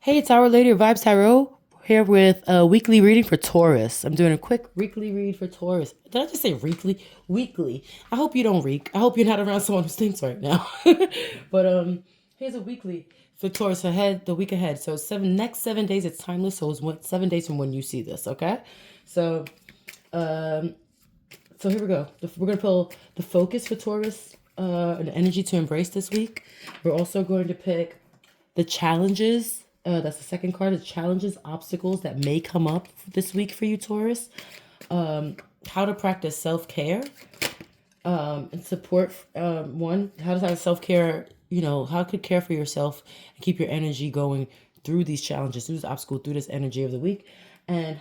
Hey, it's our Lady of Vibez Tarot here with a weekly reading for Taurus. I'm doing a quick weekly read for Taurus. Did I just say weekly? Weekly. I hope you don't reek. I hope you're not around someone who stinks right now. But here's a weekly for Taurus ahead, the week ahead. So next 7 days, it's timeless. So it's 7 days from when you see this. Okay. So um, so here we go. We're gonna pull the focus for Taurus, and the energy to embrace this week. We're also going to pick the challenges. That's the second card. The challenges, obstacles that may come up this week for you, Taurus. How to practice self care and support. How to have self care. How to care for yourself and keep your energy going through these challenges, through this obstacle, through this energy of the week, and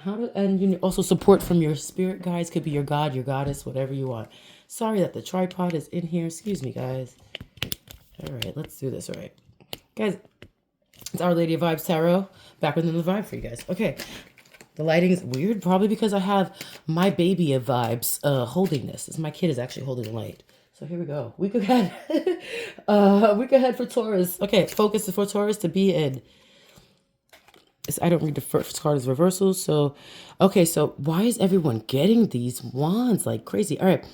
also support from your spirit guides. Could be your god, your goddess, whatever you want. Sorry that the tripod is in here. Excuse me, guys. All right, let's do this. All right, guys. It's Our Lady of Vibez Tarot, back with another vibe for you guys. Okay, the lighting is weird, probably because I have my baby of vibes holding this. My kid is actually holding the light. So here we go. Week ahead. Week ahead for Taurus. Okay, focus for Taurus to be in. I don't read the first card as reversals. So, okay, so why is everyone getting these wands like crazy? All right.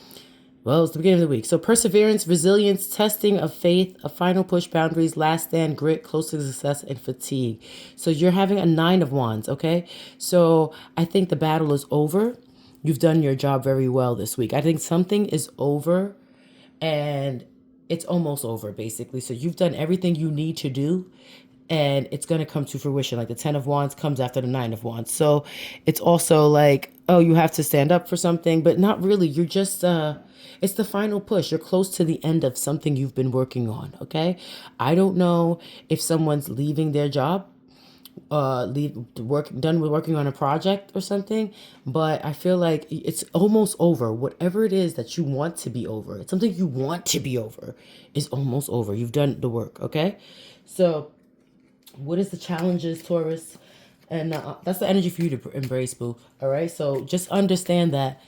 Well, it's the beginning of the week. So perseverance, resilience, testing of faith, a final push boundaries, last stand, grit, close to success, and fatigue. So you're having a 9 of wands, okay? So I think the battle is over. You've done your job very well this week. I think something is over and it's almost over, basically. So you've done everything you need to do and it's going to come to fruition. Like the 10 of wands comes after the 9 of wands. So it's also like, oh, you have to stand up for something, but not really. You're just it's the final push. You're close to the end of something you've been working on. Okay, I don't know if someone's leaving their job, done with working on a project or something, but I feel like it's almost over. Whatever it is that you want to be over, it's something you want to be over, is almost over. You've done the work. Okay, so what is the challenges, Taurus? And that's the energy for you to embrace, boo. All right. So just understand that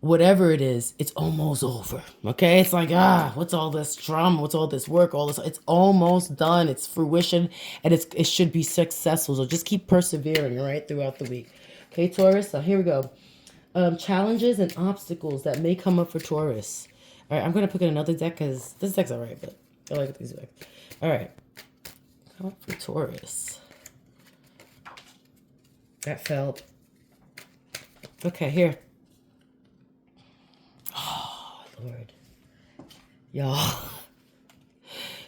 whatever it is, it's almost over. Okay. It's like, what's all this drama? What's all this work? All this, it's almost done. It's fruition and it should be successful. So just keep persevering, all right, throughout the week. Okay, Taurus. So here we go. Challenges and obstacles that may come up for Taurus. All right. I'm going to pick another deck because this deck's all right, but I like these decks. All right. Come up for Taurus. That felt. Okay, here. Oh, Lord. Y'all.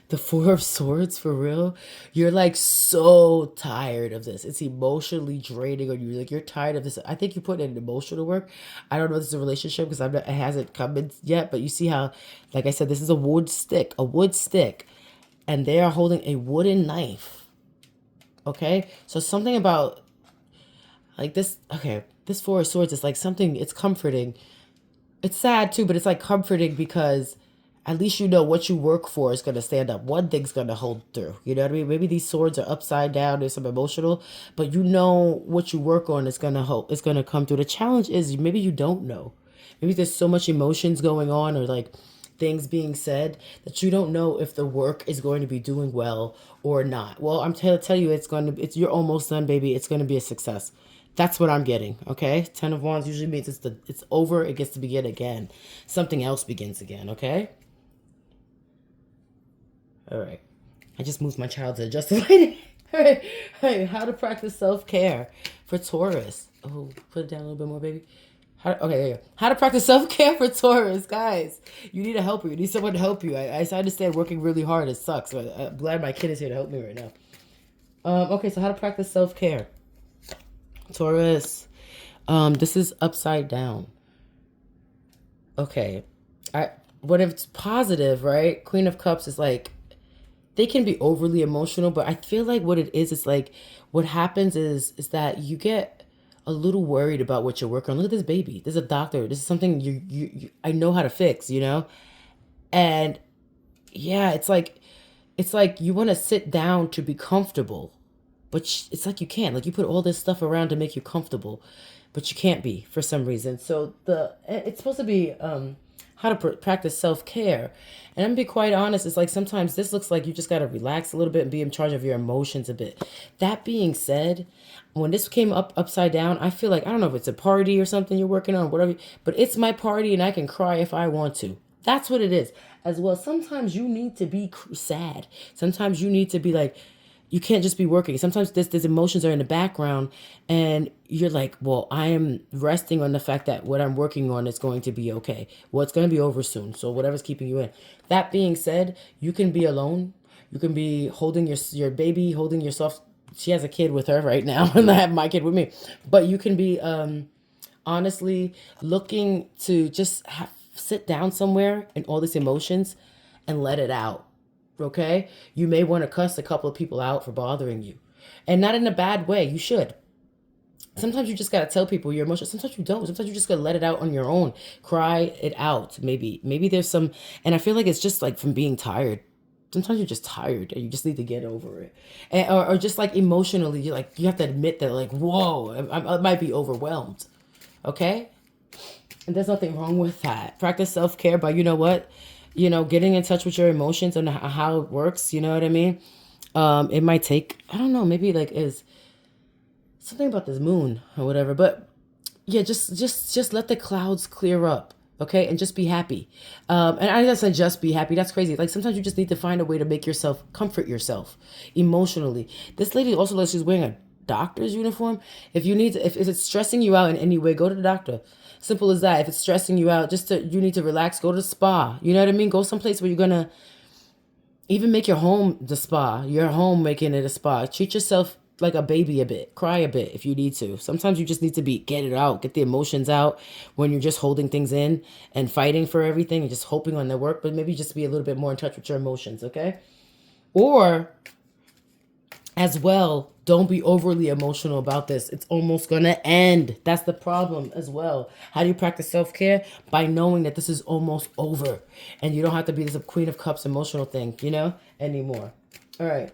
The Four of Swords, for real? You're like so tired of this. It's emotionally draining on you. Like you're tired of this. I think you put in emotional work. I don't know if this is a relationship because it hasn't come in yet, but you see how, like I said, this is a wood stick, and they are holding a wooden knife. Okay? So something about like this, okay, this Four of Swords is like something, it's comforting. It's sad too, but it's like comforting because at least you know what you work for is going to stand up. One thing's going to hold through. You know what I mean? Maybe these swords are upside down, there's some emotional, but you know what you work on is going to help. It's going to come through. The challenge is maybe you don't know. Maybe there's so much emotions going on or like things being said that you don't know if the work is going to be doing well or not. Well, I'm tell you, you're almost done, baby. It's going to be a success. That's what I'm getting. Okay, 10 of wands usually means it's over. It gets to begin again. Something else begins again. Okay. All right. I just moved my child to adjust the lighting. All right. All right. How to practice self care for Taurus. Oh, put it down a little bit more, baby. Okay, there you go. How to practice self care for Taurus, guys. You need a helper. You need someone to help you. I understand working really hard. It sucks, but I'm glad my kid is here to help me right now. Okay, so how to practice self care, Taurus. This is upside down. Okay, I when it's positive, right? Queen of Cups is like they can be overly emotional, but I feel like what it is like what happens is that you get a little worried about what you're working on. Look at this baby. This is a doctor. This is something I know how to fix, And yeah, it's like you want to sit down to be comfortable, but it's like you can't. Like you put all this stuff around to make you comfortable, but you can't be for some reason. So it's supposed to be how to practice self-care. And I'm gonna be quite honest, it's like sometimes this looks like you just gotta relax a little bit and be in charge of your emotions a bit. That being said, when this came up upside down, I feel like, I don't know if it's a party or something you're working on, whatever, but it's my party and I can cry if I want to. That's what it is. As well, sometimes you need to be sad. Sometimes you need to be like, you can't just be working. Sometimes this emotions are in the background and you're like, well, I am resting on the fact that what I'm working on is going to be okay. Well, it's going to be over soon. So whatever's keeping you in. That being said, you can be alone. You can be holding your baby, holding yourself. She has a kid with her right now and I have my kid with me. But you can be honestly looking to just sit down somewhere in all these emotions and let it out. Okay? You may want to cuss a couple of people out for bothering you. And not in a bad way. You should. Sometimes you just got to tell people your emotions. Sometimes you don't. Sometimes you just got to let it out on your own. Cry it out. Maybe there's some, and I feel like it's just like from being tired. Sometimes you're just tired and you just need to get over it. And, or just like emotionally, you have to admit that like, whoa, I might be overwhelmed. Okay? And there's nothing wrong with that. Practice self-care by, you know what? Getting in touch with your emotions and how it works. You know what I mean? It might take, I don't know, maybe like is something about this moon or whatever. But yeah, just let the clouds clear up. Okay. And just be happy. And I just said, just be happy. That's crazy. Like sometimes you just need to find a way to make yourself comfort yourself emotionally. This lady also looks, she's wearing a doctor's uniform. If it's stressing you out in any way, go to the doctor. Simple as that. If it's stressing you out, you need to relax, go to the spa. You know what I mean? Go someplace where you're going to even make your home the spa. Your home making it a spa. Treat yourself like a baby a bit. Cry a bit if you need to. Sometimes you just need to get it out. Get the emotions out when you're just holding things in and fighting for everything and just hoping on their work. But maybe just be a little bit more in touch with your emotions, okay? Or as well, don't be overly emotional about this. It's almost going to end. That's the problem as well. How do you practice self-care? By knowing that this is almost over. And you don't have to be this Queen of Cups emotional thing, anymore. All right.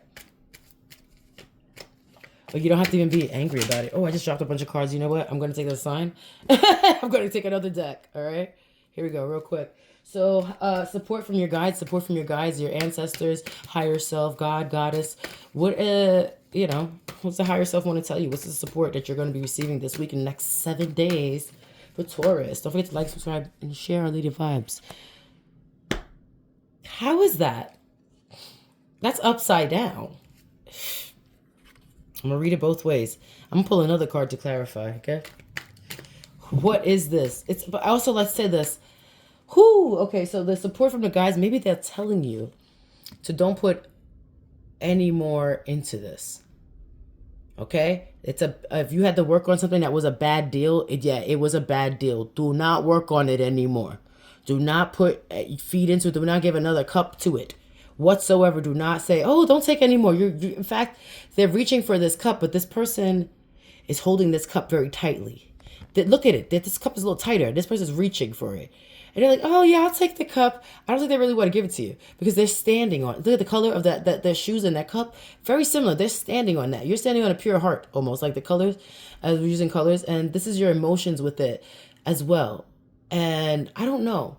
But you don't have to even be angry about it. Oh, I just dropped a bunch of cards. You know what? I'm going to take that sign. I'm going to take another deck. All right. Here we go real quick. So support from your guides, your ancestors, higher self, God, goddess. What, what's the higher self want to tell you? What's the support that you're going to be receiving this week in the next 7 days for Taurus? Don't forget to like, subscribe, and share our Lady of Vibes. How is that? That's upside down. I'm going to read it both ways. I'm going to pull another card to clarify, okay? What is this? But also, let's say this. Okay, so the support from the guys, maybe they're telling you to don't put any more into this. Okay? If you had to work on something that was a bad deal, it was a bad deal. Do not work on it anymore. Do not feed into it. Do not give another cup to it whatsoever. Do not say, oh, don't take any more. In fact, they're reaching for this cup, but this person is holding this cup very tightly. Look at it. This cup is a little tighter. This person's reaching for it. And they're like, oh, yeah, I'll take the cup. I don't think they really want to give it to you because they're standing on it. Look at the color of their shoes in that cup. Very similar. They're standing on that. You're standing on a pure heart almost, like the colors, as we're using colors. And this is your emotions with it as well. And I don't know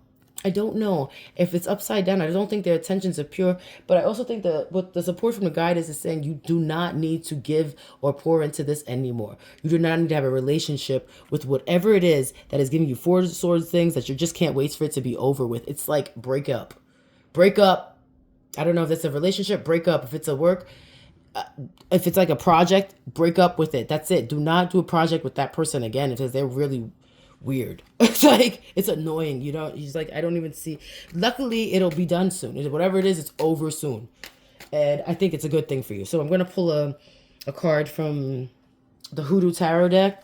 if it's upside down. I don't think their intentions are pure, but I also think that what the support from the guide is saying, you do not need to give or pour into this anymore. You do not need to have a relationship with whatever it is that is giving you 4 swords things that you just can't wait for it to be over with. It's like break up. I don't know if it's a relationship, break up. If it's a work, if it's like a project, break up with it. That's it. Do not do a project with that person again because they're really weird. It's like, it's annoying. He's like, I don't even see. Luckily, it'll be done soon. Whatever it is, it's over soon. And I think it's a good thing for you. So I'm going to pull a card from the Hoodoo Tarot deck.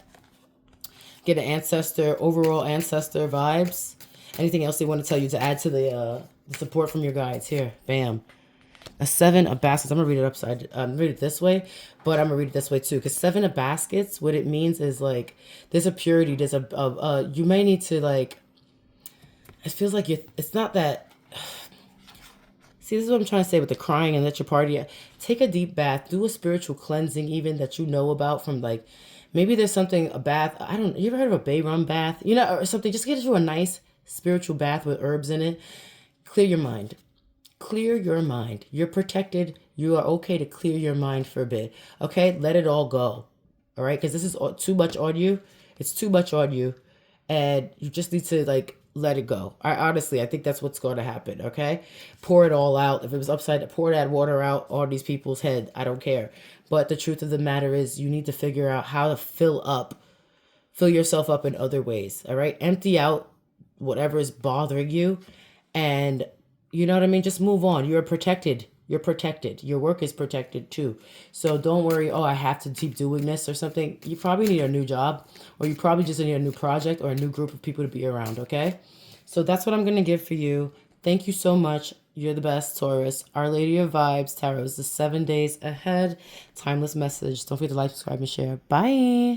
Get an overall ancestor vibes. Anything else they want to tell you to add to the support from your guides. Here, bam. A 7 of baskets. I'm going to read it this way, but I'm going to read it this way too. Because 7 of baskets, what it means is like, there's a purity. There's you may need to like, it feels like it's not that. See, this is what I'm trying to say with the crying and let your party. Take a deep bath. Do a spiritual cleansing even that you know about from maybe there's something, a bath. You ever heard of a Bay Rum bath? Or something. Just get into a nice spiritual bath with herbs in it. Clear your mind. Clear your mind. You're protected. You are okay to clear your mind for a bit. Okay? Let it all go. All right? Because this is too much on you. It's too much on you. And you just need to, like, let it go. I think that's what's going to happen. Okay? Pour it all out. If it was upside, pour that water out on these people's head. I don't care. But the truth of the matter is, you need to figure out how to fill yourself up in other ways. All right? Empty out whatever is bothering you, and you know what I mean? Just move on. You're protected. You're protected. Your work is protected too. So don't worry, oh, I have to keep doing this or something. You probably need a new job, or you probably just need a new project or a new group of people to be around, okay? So that's what I'm going to give for you. Thank you so much. You're the best, Taurus. Our Lady of Vibes Tarot is the 7 days ahead. Timeless message. Don't forget to like, subscribe, and share. Bye.